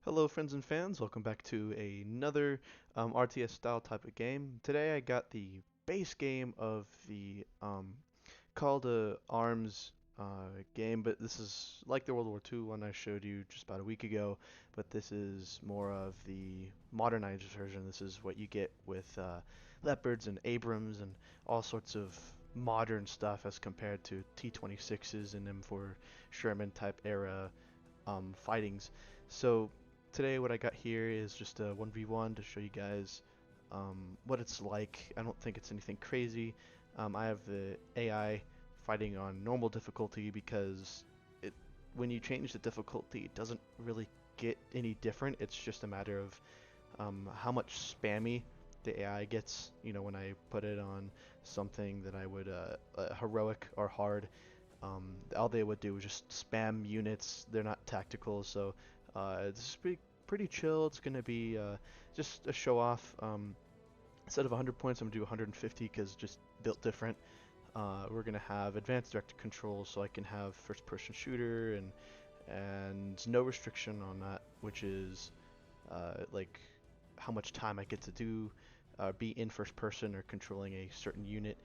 Hello, friends and fans. Welcome back to another RTS style type of game. Today I got the base game of the Call to Arms game, but this is like the World War II one I showed you just about a week ago, but this is more of the modernized version. This is what you get with Leopards and Abrams and all sorts of modern stuff as compared to T-26s and M4 Sherman type era fightings. So today what I got here is just a 1v1 to show you guys what it's like. I don't think it's anything crazy. I have the AI fighting on normal difficulty because it when you change the difficulty, it doesn't really get any different. It's just a matter of how much spammy the AI gets. You know, when I put it on something that I would heroic or hard, all they would do is just spam units. They're not tactical, so this is pretty chill. It's gonna be just a show off. Instead of 100 points, I'm gonna do 150 because just built different. We're gonna have advanced directed control, so I can have first-person shooter and no restriction on that, which is like how much time I get to do be in first person or controlling a certain unit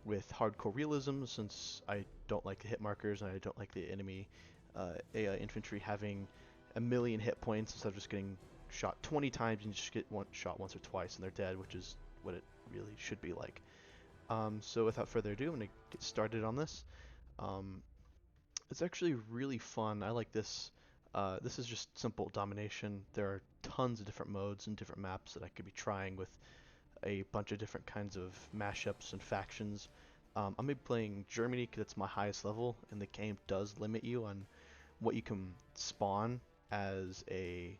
with hardcore realism, since I don't like the hit markers and I don't like the enemy AI infantry having a million hit points instead of just getting shot 20 times and you just get shot once or twice and they're dead, which is what it really should be like. So without further ado, I'm going to get started on this. Um, it's actually really fun. I like this. This is just simple domination. There are tons of different modes and different maps that I could be trying with a bunch of different kinds of mashups and factions. I'm gonna be playing Germany because it's my highest level, and the game does limit you on what you can spawn as a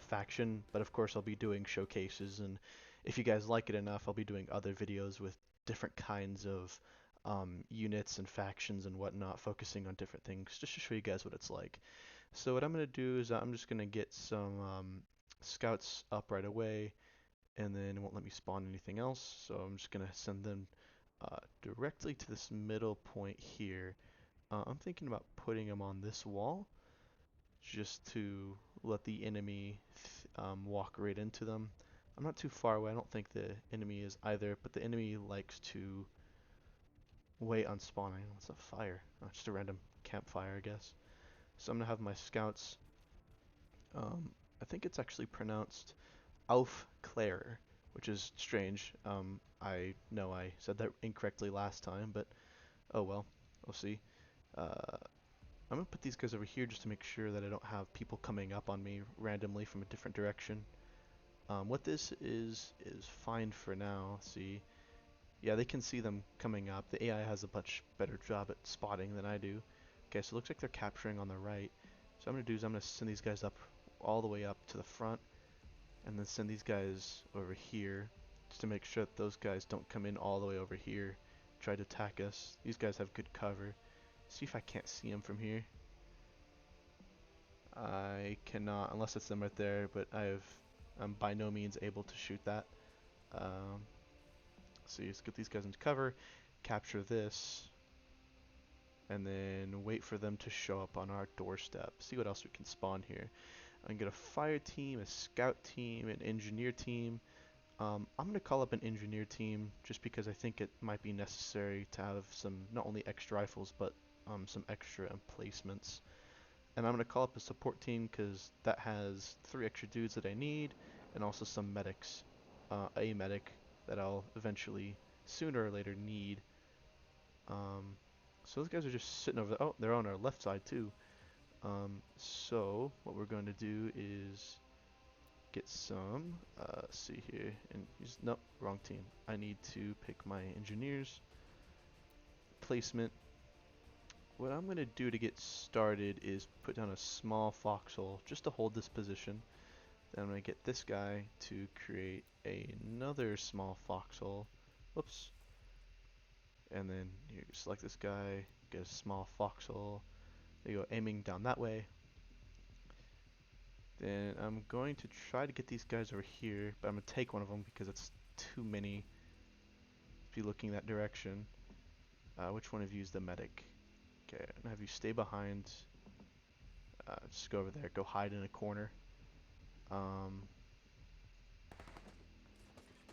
faction. But of course, I'll be doing showcases, and if you guys like it enough, I'll be doing other videos with different kinds of units and factions and whatnot, focusing on different things just to show you guys what it's like. So what I'm gonna do is I'm just gonna get some scouts up right away, and then it won't let me spawn anything else. So I'm just gonna send them directly to this middle point here. I'm thinking about putting them on this wall just to let the enemy walk right into them. I'm not too far away. I don't think the enemy is either, but the enemy likes to wait on spawning. What's a fire? Oh, just a random campfire, I guess. So I'm gonna have my scouts. I think it's actually pronounced Aufklärer, which is strange. I know I said that incorrectly last time, but oh well, we'll see. Uh, I'm gonna put these guys over here just to make sure that I don't have people coming up on me randomly from a different direction. What this is fine for now. See, yeah, they can see them coming up. The AI has a much better job at spotting than I do. Okay, so it looks like they're capturing on the right. So what I'm gonna do is I'm gonna send these guys up all the way up to the front, and then send these guys over here just to make sure that those guys don't come in all the way over here, try to attack us. These guys have good cover. See if I can't see them from here. I cannot, unless it's them right there, but I'm by no means able to shoot that. Um, so let's get these guys into cover, capture this, and then wait for them to show up on our doorstep. See what else we can spawn here. I can get a fire team, a scout team, an engineer team. I'm going to call up an engineer team just because I think it might be necessary to have some, not only extra rifles, but some extra emplacements. And I'm going to call up a support team because that has 3 extra dudes that I need, and also some medics. A medic that I'll eventually, sooner or later, need. So those guys are just sitting over there. Oh, they're on our left side too. So what we're going to do is get some, let's see here, and use, nope, wrong team. I need to pick my engineers, placement. What I'm going to do to get started is put down a small foxhole just to hold this position. Then I'm going to get this guy to create another small foxhole. Whoops. And then you select this guy, get a small foxhole. There you go, aiming down that way. Then I'm going to try to get these guys over here, but I'm going to take one of them because it's too many if you're looking that direction. Which one of you is the medic? Okay, I'm going to have you stay behind. Just go over there, go hide in a corner. Um,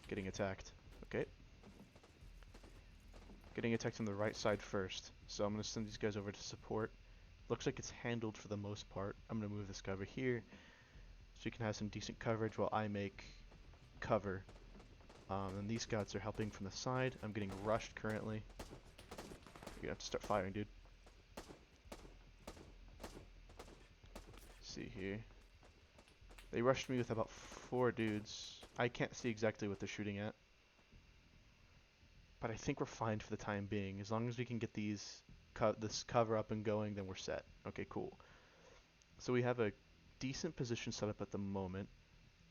getting attacked. Okay. Getting attacked on the right side first. So I'm going to send these guys over to support. Looks like it's handled for the most part. I'm going to move this guy over here so you can have some decent coverage while I make cover. And these scouts are helping from the side. I'm getting rushed currently. You're going to have to start firing, dude. Let's see here. They rushed me with about 4 dudes. I can't see exactly what they're shooting at. But I think we're fine for the time being. As long as we can get this cover up and going, then we're set. Okay, cool. So we have a decent position set up at the moment.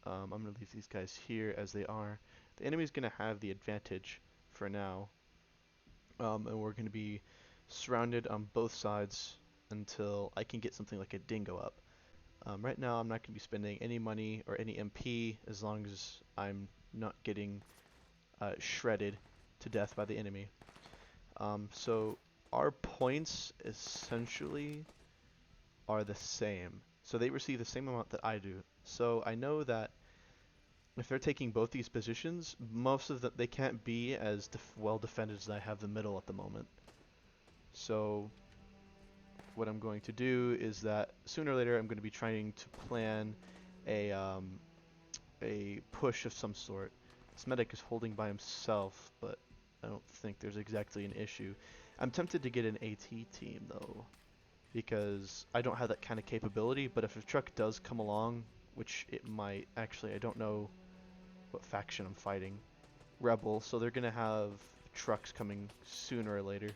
I'm going to leave these guys here as they are. The enemy's going to have the advantage for now. And we're going to be surrounded on both sides until I can get something like a dingo up. Right now I'm not going to be spending any money or any MP as long as I'm not getting shredded to death by the enemy. So our points essentially are the same. So they receive the same amount that I do. So I know that if they're taking both these positions, most of them, they can't be as well defended as I have the middle at the moment. So what I'm going to do is that sooner or later I'm going to be trying to plan a push of some sort. This medic is holding by himself, but I don't think there's exactly an issue. I'm tempted to get an AT team though, because I don't have that kind of capability, but if a truck does come along, which it might, actually I don't know what faction I'm fighting. Rebel, so they're gonna have trucks coming sooner or later.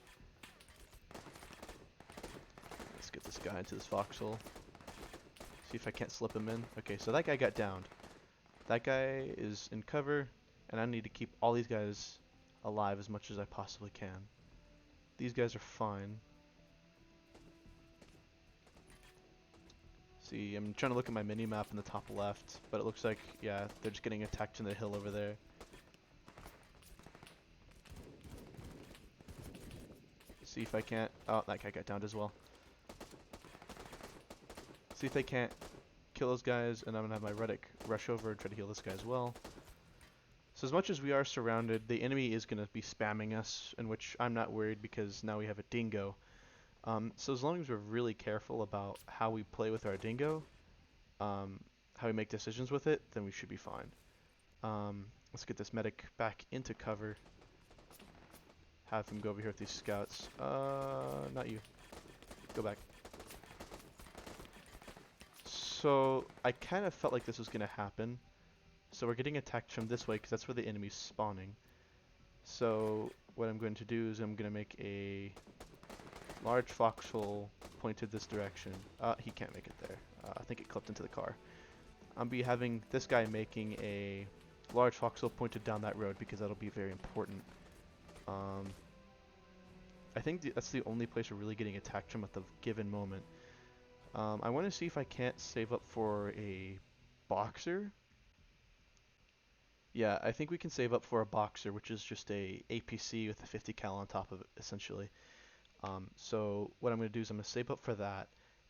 Let's get this guy into this foxhole. See if I can't slip him in. Okay, so that guy got downed. That guy is in cover, and I need to keep all these guys alive as much as I possibly can. These guys are fine. See, I'm trying to look at my mini-map in the top left, but it looks like, yeah, they're just getting attacked in the hill over there. See if I can't... Oh, that guy got downed as well. See if they can't kill those guys, and I'm going to have my Reddick rush over and try to heal this guy as well. So as much as we are surrounded, the enemy is going to be spamming us, in which I'm not worried because now we have a dingo. So as long as we're really careful about how we play with our dingo, how we make decisions with it, then we should be fine. Let's get this medic back into cover. Have him go over here with these scouts. Not you. Go back. So I kind of felt like this was going to happen. So we're getting attacked from this way because that's where the enemy's spawning. So what I'm going to do is I'm going to make a large foxhole pointed this direction. He can't make it there. I think it clipped into the car. I'll be having this guy making a large foxhole pointed down that road because that'll be very important. I think that's the only place we're really getting attacked from at the given moment. I want to see if I can't save up for a boxer. Yeah, I think we can save up for a boxer, which is just a APC with a 50 cal on top of it, essentially. So what I'm going to do is I'm going to save up for that,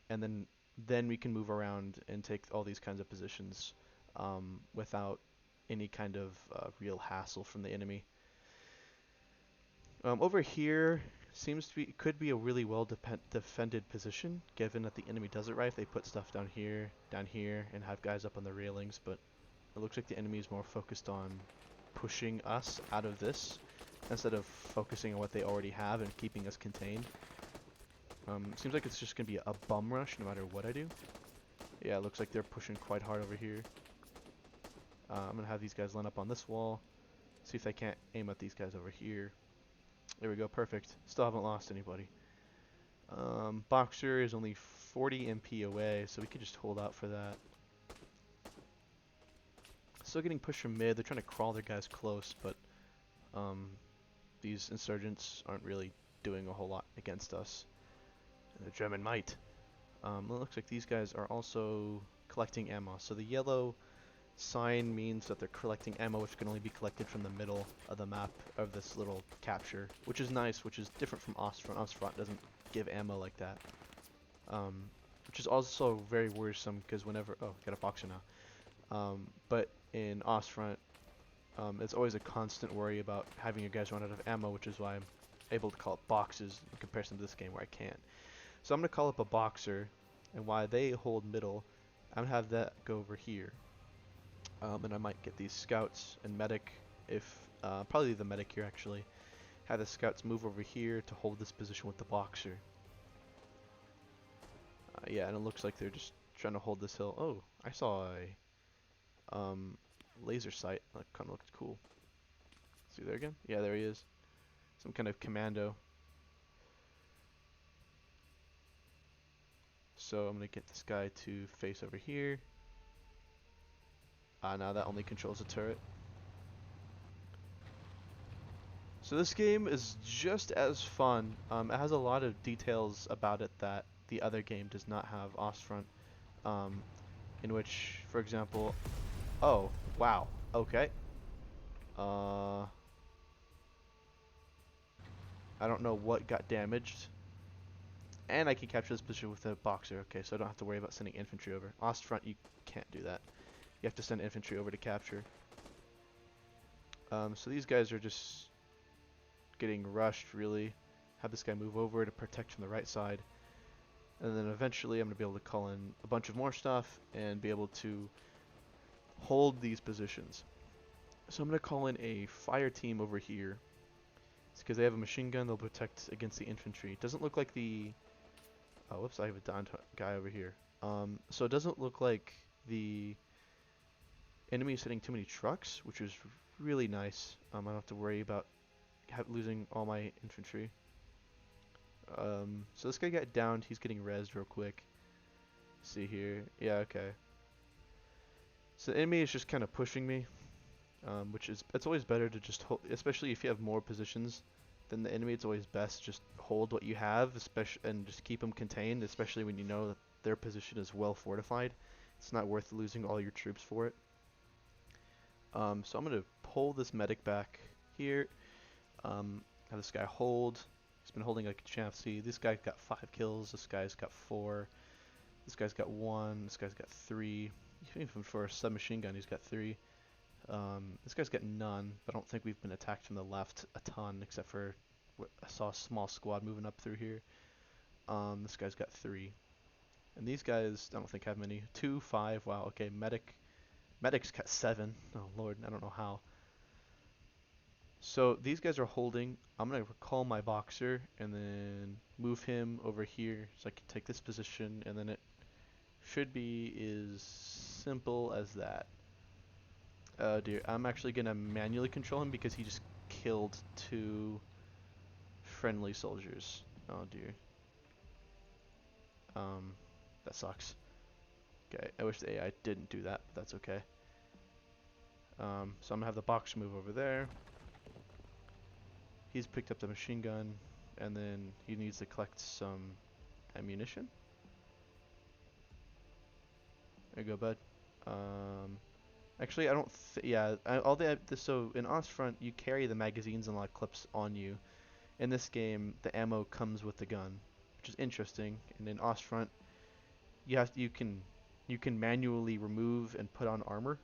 and then we can move around and take all these kinds of positions without any kind of real hassle from the enemy. Over here seems to be could be a really well defended position, given that the enemy does it right. They put stuff down here, and have guys up on the railings, but it looks like the enemy is more focused on pushing us out of this instead of focusing on what they already have and keeping us contained. Seems like it's just going to be a bum rush no matter what I do. Yeah, it looks like they're pushing quite hard over here. I'm going to have these guys line up on this wall. See if I can't aim at these guys over here. There we go, perfect. Still haven't lost anybody. Boxer is only 40 MP away, so we could just hold out for that. Still getting pushed from mid. They're trying to crawl their guys close, but these insurgents aren't really doing a whole lot against us. The German might. It looks like these guys are also collecting ammo. So the yellow sign means that they're collecting ammo, which can only be collected from the middle of the map of this little capture, which is nice, which is different from Ostfront. Ostfront doesn't give ammo like that, which is also very worrisome because whenever got a boxer now. But in Ostfront, it's always a constant worry about having your guys run out of ammo, which is why I'm able to call it boxes in comparison to this game where I can't. So I'm going to call up a boxer, and while they hold middle, I'm going to have that go over here. And I might get these scouts and medic, if probably the medic here actually, have the scouts move over here to hold this position with the boxer. Yeah, and it looks like they're just trying to hold this hill. Oh, I saw a laser sight. That kind of looked cool. See there again? Yeah, there he is. Some kind of commando. So I'm gonna get this guy to face over here. Now that only controls the turret. So this game is just as fun. It has a lot of details about it that the other game does not have. Ostfront, in which, for example, oh wow, okay. I don't know what got damaged. And I can capture this position with a boxer. Okay, so I don't have to worry about sending infantry over. Ostfront, you can't do that. You have to send infantry over to capture. So these guys are just getting rushed, really. Have this guy move over to protect from the right side. And then eventually I'm going to be able to call in a bunch of more stuff and be able to hold these positions. So I'm going to call in a fire team over here. It's because they have a machine gun, they'll protect against the infantry. It doesn't look like the... Oh, whoops, I have a downed guy over here. So it doesn't look like the enemy is hitting too many trucks, which is really nice. I don't have to worry about losing all my infantry. So this guy got downed. He's getting rezzed real quick. See here. Yeah, okay. So the enemy is just kind of pushing me, which is, it's always better to just hold, especially if you have more positions than the enemy. It's always best just hold what you have, especially, and just keep them contained, especially when you know that their position is well fortified. It's not worth losing all your troops for it. So I'm gonna pull this medic back here. Have this guy hold. He's been holding like a champ. See, this guy's got 5 kills. This guy's got 4. This guy's got 1. This guy's got 3. Even for a submachine gun, he's got 3. This guy's got none, but I don't think we've been attacked from the left a ton, except for I saw a small squad moving up through here. This guy's got 3. And these guys, I don't think have many. 2, 5, wow, okay, Medic's got 7. Oh lord, I don't know how. So these guys are holding. I'm going to recall my boxer and then move him over here so I can take this position, and then it should be as simple as that. Oh dear, I'm actually going to manually control him because he just killed 2 friendly soldiers. Oh dear. That sucks. Okay, I wish the AI didn't do that, but that's okay. So I'm going to have the boxer move over there. He's picked up the machine gun, and then he needs to collect some ammunition. There you go, bud. Actually, I don't. Yeah, so in Ostfront, you carry the magazines and a lot of clips on you. In this game, the ammo comes with the gun, which is interesting. And in Ostfront, you can manually remove and put on armor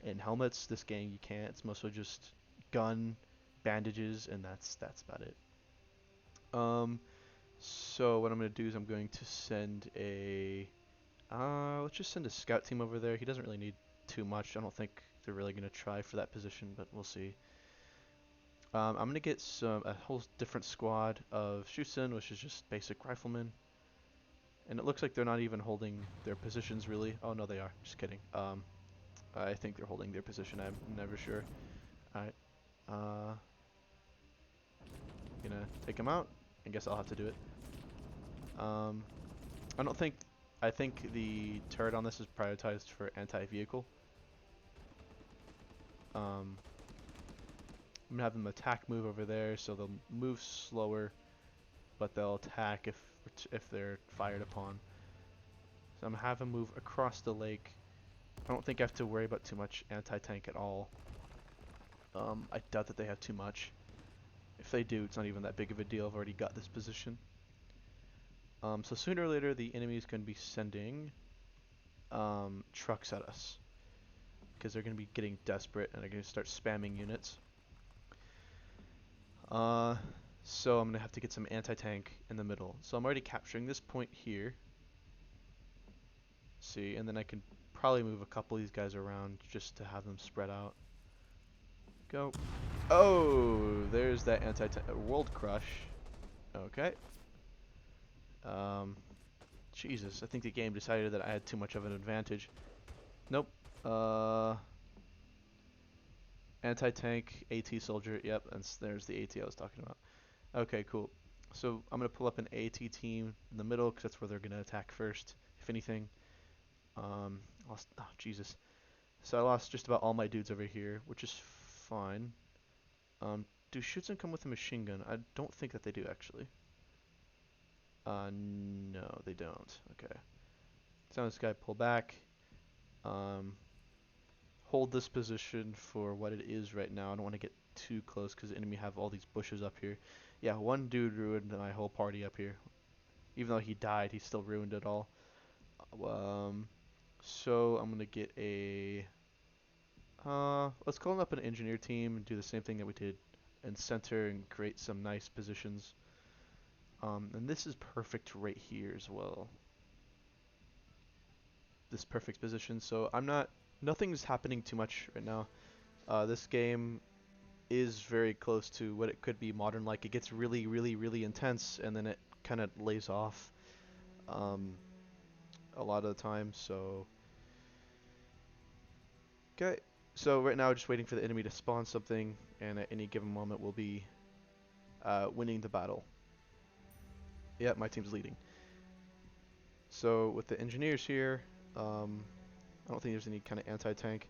and helmets. This game you can't. It's mostly just gun, bandages, and that's about it. So what I'm gonna do is I'm going to send a let's just send a scout team over there. He doesn't really need too much. I don't think they're really gonna try for that position, but we'll see. I'm gonna get a whole different squad of Schutzen, which is just basic riflemen. And it looks like they're not even holding their positions really. Oh no, they are. Just kidding. I think they're holding their position. I'm never sure. Alright. Gonna take them out. I guess I'll have to do it. I don't think. I think the turret on this is prioritized for anti-vehicle. I'm gonna have them attack move over there, so they'll move slower, but they'll attack if they're fired upon. So I'm gonna have them move across the lake. I don't think I have to worry about too much anti-tank at all. I doubt that they have too much. If they do, it's not even that big of a deal. I've already got this position. So sooner or later, the enemy is going to be sending trucks at us. because they're going to be getting desperate and they're going to start spamming units. So I'm going to have to get some anti-tank in the middle. So I'm already capturing this point here. See, and then I can probably move a couple of these guys around just to have them spread out. Go. Oh, there's that anti-tank. World Crush. Okay. Jesus, I think the game decided that I had too much of an advantage. Nope. Anti-tank, AT soldier. Yep, and there's the AT I was talking about. Okay, cool. So I'm gonna pull up an AT team in the middle because that's where they're gonna attack first, if anything. Lost. Oh, Jesus. So I lost just about all my dudes over here, which is fine. Do Schutzen come with a machine gun? I don't think that they do actually. No, they don't. Okay. So this guy pull back. Hold this position for what it is right now. I don't want to get too close because the enemy have all these bushes up here. Yeah, one dude ruined my whole party up here. Even though he died, he still ruined it all. So I'm gonna get a. Let's call up an engineer team and do the same thing that we did and center and create some nice positions. And this is perfect right here as well. This perfect position. So nothing's happening too much right now. This game is very close to what it could be modern like. It gets really, really, really intense and then it kind of lays off a lot of the time. So, okay. So right now, just waiting for the enemy to spawn something, and at any given moment, we'll be winning the battle. Yep, my team's leading. So with the engineers here, I don't think there's any kind of anti-tank.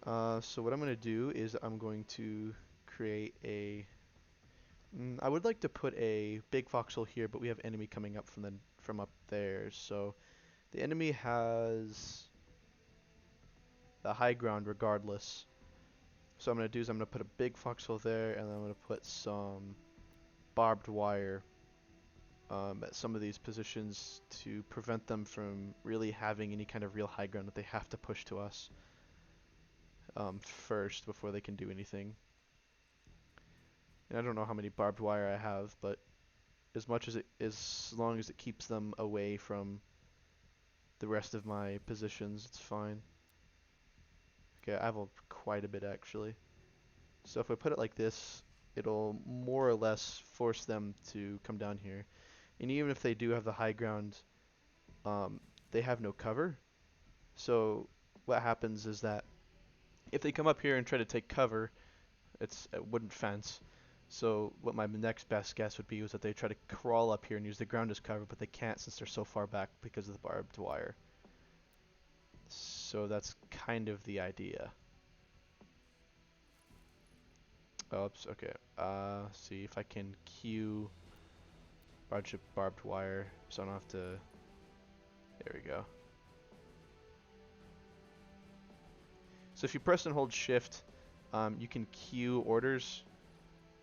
So what I'm going to do is I'm going to create a. I would like to put a big foxhole here, but we have enemy coming up from up there. So the enemy has the high ground regardless. So what I'm going to do is I'm going to put a big foxhole there, and then I'm going to put some barbed wire at some of these positions to prevent them from really having any kind of real high ground that they have to push to us first before they can do anything. And I don't know how many barbed wire I have, but as long as it keeps them away from the rest of my positions, it's fine. Okay, I have quite a bit actually. So if I put it like this, it'll more or less force them to come down here. And even if they do have the high ground, they have no cover. So what happens is that if they come up here and try to take cover, it's a wooden fence. So what my next best guess would be was that they try to crawl up here and use the ground as cover, but they can't since they're so far back because of the barbed wire. So that's kind of the idea. Oops, okay. See if I can queue a bunch of barbed wire so I don't have to. There we go. So if you press and hold shift, you can queue orders.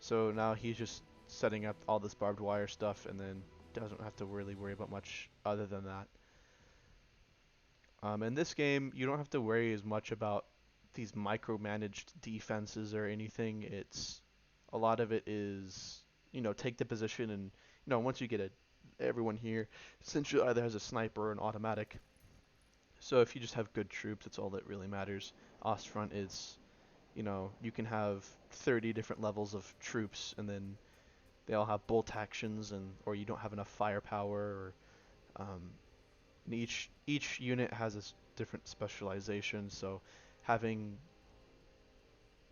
So now he's just setting up all this barbed wire stuff and then doesn't have to really worry about much other than that. In this game, you don't have to worry as much about these micromanaged defenses or anything. It's a lot of it is, take the position and, once you get everyone here, essentially either has a sniper or an automatic. So if you just have good troops, that's all that really matters. Ostfront is, you can have 30 different levels of troops and then they all have bolt actions or you don't have enough firepower or and each unit has a different specialization, so having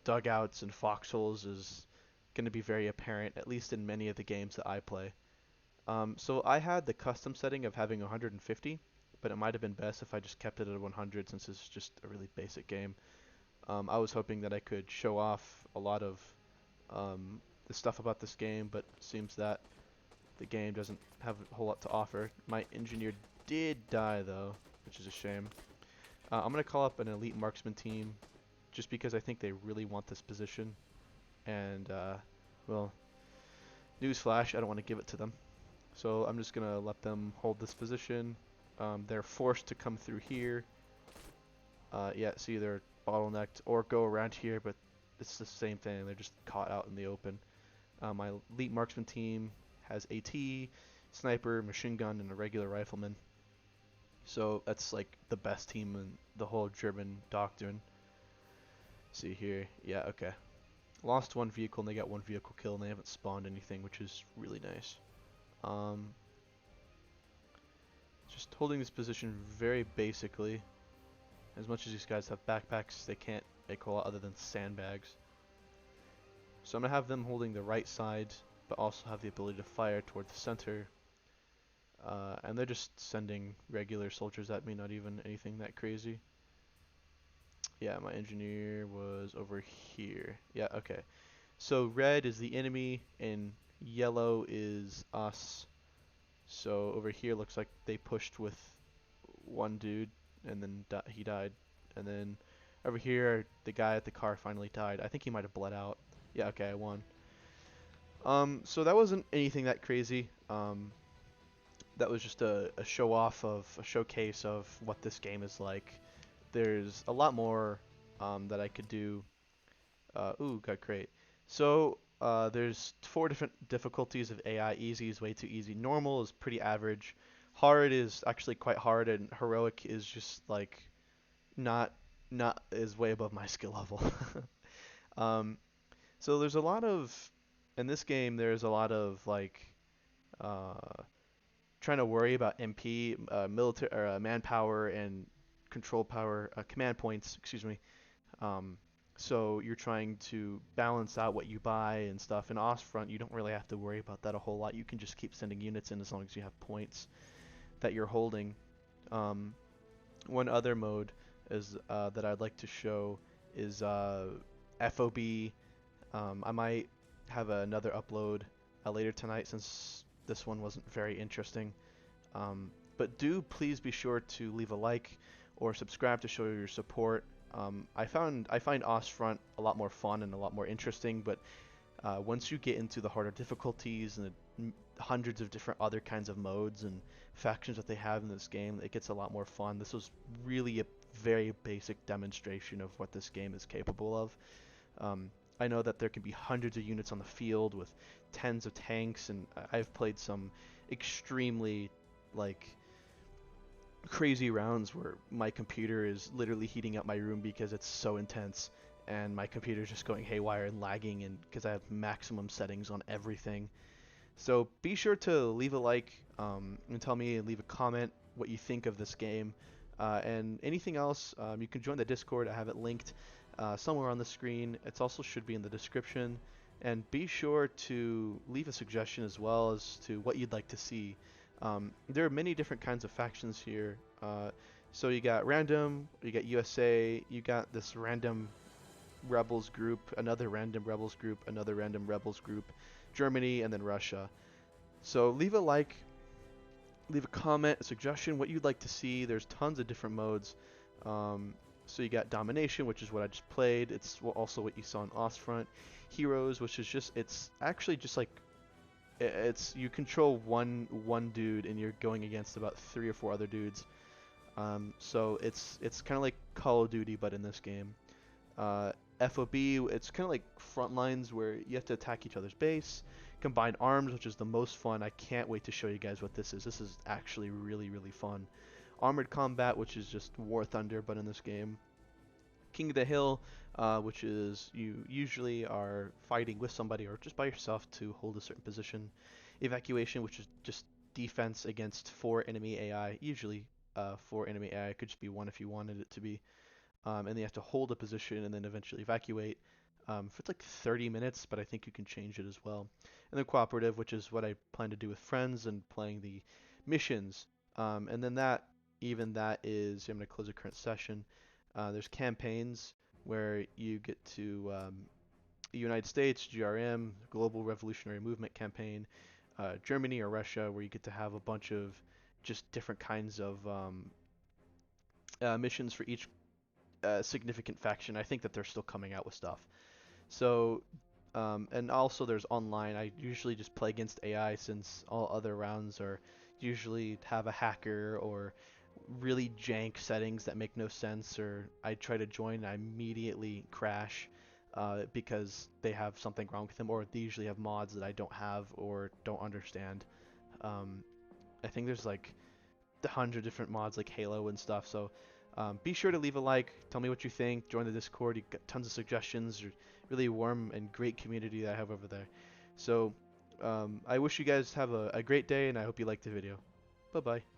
dugouts and foxholes is going to be very apparent, at least in many of the games that I play. So I had the custom setting of having 150, but it might have been best if I just kept it at 100 since it's just a really basic game. I was hoping that I could show off a lot of the stuff about this game, but it seems that the game doesn't have a whole lot to offer. My engineer did die though, which is a shame. I'm going to call up an elite marksman team just because I think they really want this position. And, well, newsflash, I don't want to give it to them. So I'm just going to let them hold this position. They're forced to come through here. Yeah, it's either bottlenecked or go around here, but it's the same thing. They're just caught out in the open. My elite marksman team has AT, sniper, machine gun, and a regular rifleman. So that's like the best team in the whole German doctrine. See here, yeah, okay. Lost one vehicle and they got one vehicle kill and they haven't spawned anything, which is really nice. Um, just holding this position very basically. As much as these guys have backpacks, they can't make a lot other than sandbags. So I'm going to have them holding the right side, but also have the ability to fire toward the center. And they're just sending regular soldiers at me, not even anything that crazy. Yeah, my engineer was over here. Yeah, okay. So red is the enemy, and yellow is us. So over here looks like they pushed with one dude, and then he died. And then over here, the guy at the car finally died. I think he might have bled out. Yeah, okay, I won. So that wasn't anything that crazy. That was just a show off of a showcase of what this game is like. There's a lot more that I could do. Ooh, got great. So there's four different difficulties of AI. Easy is way too easy. Normal is pretty average. Hard is actually quite hard, and heroic is just like not not is way above my skill level. um, so there's a lot of in this game. There's a lot of like uh, trying to worry about MP, military or manpower and control power, command points. Excuse me. Um, so you're trying to balance out what you buy and stuff. In Ostfront, you don't really have to worry about that a whole lot. You can just keep sending units in as long as you have points that you're holding. Um, One other mode is that I'd like to show is FOB. I might have another upload later tonight since this one wasn't very interesting. But do please be sure to leave a like or subscribe to show your support. I find Ostfront a lot more fun and a lot more interesting, but once you get into the harder difficulties and the hundreds of different other kinds of modes and factions that they have in this game, it gets a lot more fun. This was really a very basic demonstration of what this game is capable of. Um, I know that there can be hundreds of units on the field with tens of tanks, and I've played some extremely like crazy rounds where my computer is literally heating up my room because it's so intense and my computer is just going haywire and lagging and because I have maximum settings on everything. So be sure to leave a like and tell me and leave a comment what you think of this game. And anything else, you can join the Discord. I have it linked somewhere on the screen. It also should be in the description. And be sure to leave a suggestion as well as to what you'd like to see. There are many different kinds of factions here. So you got random, you got USA, you got this random rebels group, another random rebels group, another random rebels group, Germany, and then Russia. So leave a like, leave a comment, a suggestion, what you'd like to see. There's tons of different modes. So you got Domination, which is what I just played. It's also what you saw in Ostfront. Heroes, which is just, it's actually just like, it's you control one dude and you're going against about 3 or 4 other dudes. So it's kind of like Call of Duty, but in this game. FOB, it's kind of like front lines where you have to attack each other's base. Combined Arms, which is the most fun. I can't wait to show you guys what this is. This is actually really, really fun. Armored Combat, which is just War Thunder, but in this game. King of the Hill, which is you usually are fighting with somebody or just by yourself to hold a certain position. Evacuation, which is just defense against 4 enemy AI, usually 4 enemy AI. It could just be one if you wanted it to be. And then you have to hold a position and then eventually evacuate. For it's like 30 minutes, but I think you can change it as well. And then cooperative, which is what I plan to do with friends and playing the missions. And then even that is, I'm going to close the current session. There's campaigns where you get to United States, GRM, Global Revolutionary Movement campaign, Germany or Russia, where you get to have a bunch of just different kinds of missions for each significant faction. I think that they're still coming out with stuff. So, and also there's online. I usually just play against AI since all other rounds are usually have a hacker or really jank settings that make no sense, or I try to join and I immediately crash because they have something wrong with them, or they usually have mods that I don't have or don't understand. Um, I think there's like 100 different mods like Halo and stuff. So be sure to leave a like. Tell me what you think. Join the Discord. You got tons of suggestions. Really warm and great community that I have over there. So I wish you guys have a great day, and I hope you liked the video. Bye bye.